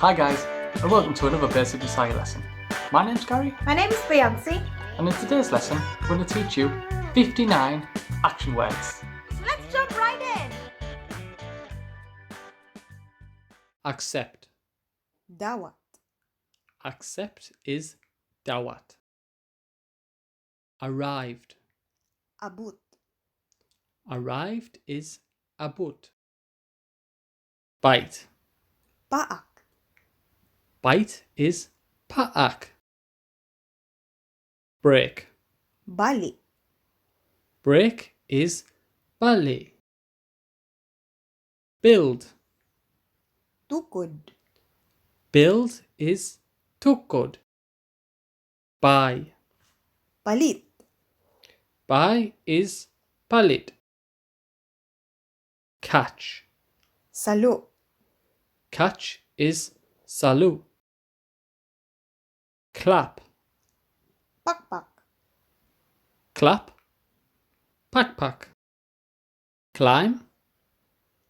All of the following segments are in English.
Hi guys, and welcome to another Basic Bisaya lesson. My name's Gary, My name is Reancy. and in today's lesson, we're going to teach you 59 action words. Let's jump right in. Accept. Dawat. Accept is dawat. Arrived. Abut. Arrived is abut. Bite. Paak. Bite is paak. Break. Bali. Break is bali. Build. Tukod. Build is tukod. Buy. Palit. Buy is palit. Catch. Salo. Catch is salu. Clap. Pakpak. Clap. Pak. Climb.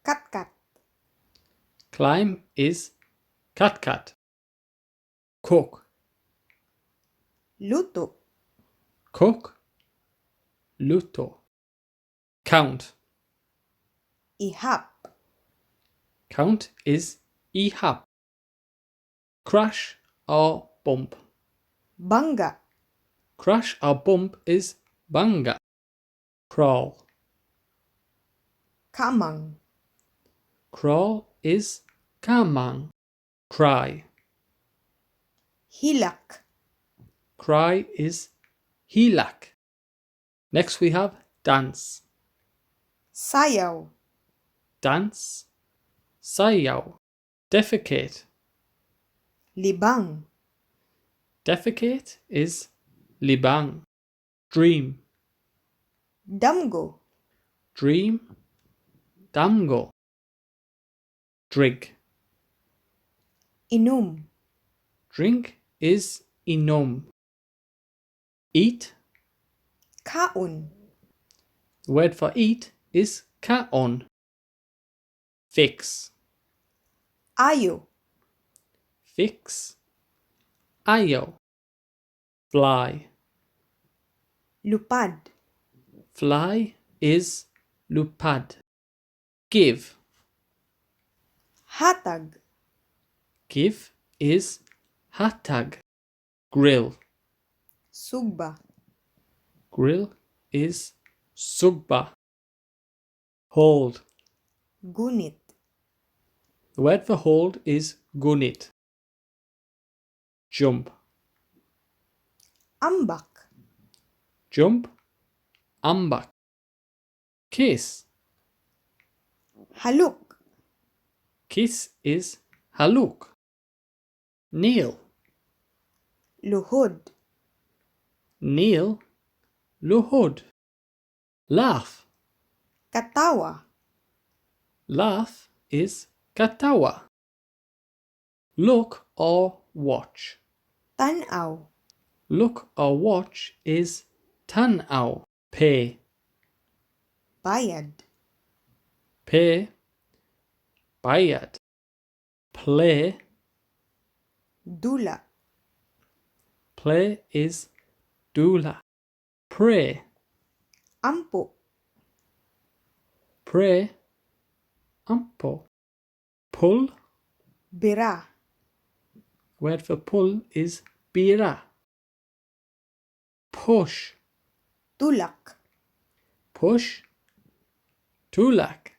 Katkat. Climb is cat. Cook. Luto. Cook. Luto. Count. Ihap. Count is ihap. Crash or bump. Bangga. Crash or bump is banga. Crawl. Kamang. Crawl is kamang. Cry. Hilak. Cry is hilak. Next we have dance. Sayaw. Dance. Sayaw. Defecate. Libang. Defecate is libang. Dream. Damgo. Dream. Damgo. Drink. Inum. Drink is inom. Eat. Kaun. The word for eat is kaon. Fix. Ayo. Fix. Ayo. Fly. Lupad. Fly is lupad. Give. Hatag. Give is hatag. Grill. Sugba. Grill is sugba. Hold. Gunit. The word for hold is gunit. Jump. Ambak. Jump. Ambak. Kiss. Haluk. Kiss is haluk. Kneel. Luhod. Kneel. Luhud. Laugh. Katawa. Laugh is katawa. Look or watch. Tanaw. Look or watch is tanaw. Pay. Bayad. Pay. Bayad. Play. Dula. Play is dula. Pray. Ampo. Pray. Ampo. Pull. Bira. Word for pull is bira. Push. Tulak. Push. Tulak.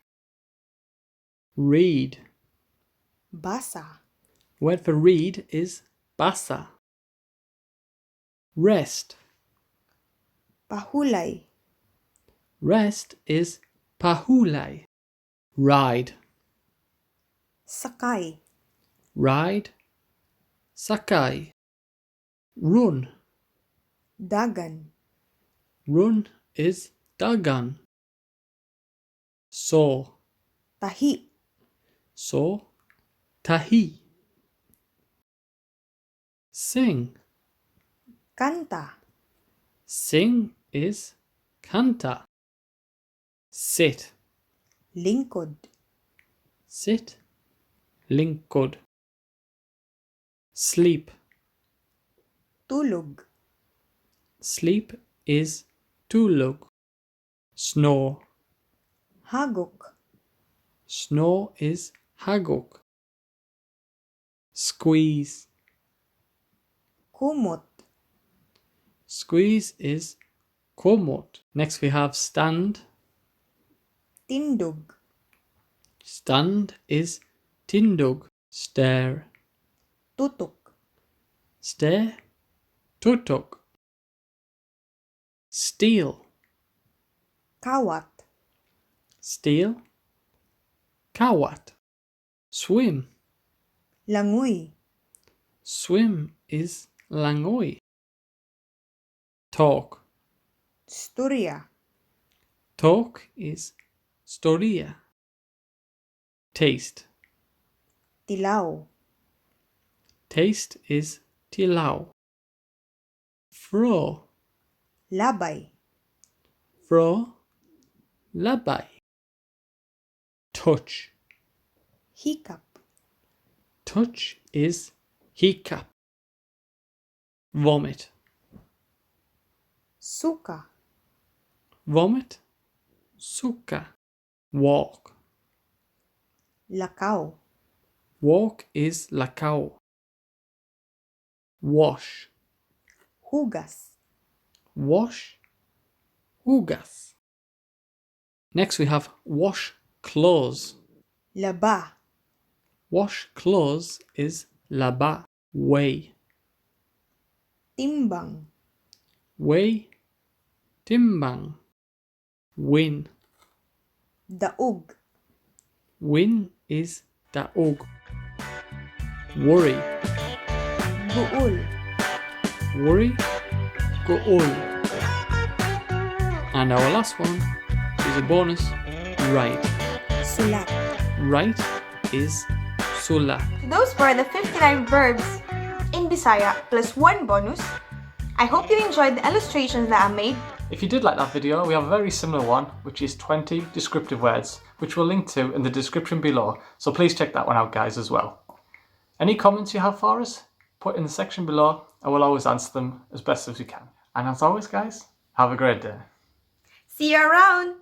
Read. Basa. Word for read is basa. Rest. Pahulay. Rest is pahulay. Ride. Sakay. Ride. Sakay. Run. Dagan. Run is dagan. So. Tahi. So. Tahi. Sing. Kanta. Sing is kanta. Sit. Lingkod. Sit. Lingkod. sleep. tulog, Sleep is tulog. Snore. hagok, Snore is hagok. Squeeze. kumot, Squeeze is komot. Next we have stand. tindog, Stand is tindog. Stare. tutok, Stare. Tutok. Steal. kawat, Steal. Kawat. Swim. langoy, Swim is langoy. Talk. storya, Talk is storia. Taste. tilaw, Taste is tilaw. Fro. labay, Fro. Labay. Touch. hikap, Touch is hiccup. Vomit. suka, Vomit. Suka. Walk. lakaw, Walk is lakaw. Wash. hugas, Wash. Hugas. Next we have wash clothes. laba, Wash clothes is laba. Weigh. timbang, Weigh. Timbang. Win. daog, Win is daog. Worry. buol, Worry. Gool. And our last one is a bonus. Right. sulat. Right is sulat. Those were the 59 verbs in Bisaya plus one bonus. I hope you enjoyed the illustrations that I made. If you did like that video, we have a very similar one, which is 20 descriptive words, which we'll link to in the description below, so please check that one out, guys, as well. Any comments you have for us, put in the section below, and we'll always answer them as best as we can. And as always, guys, have a great day. See you around!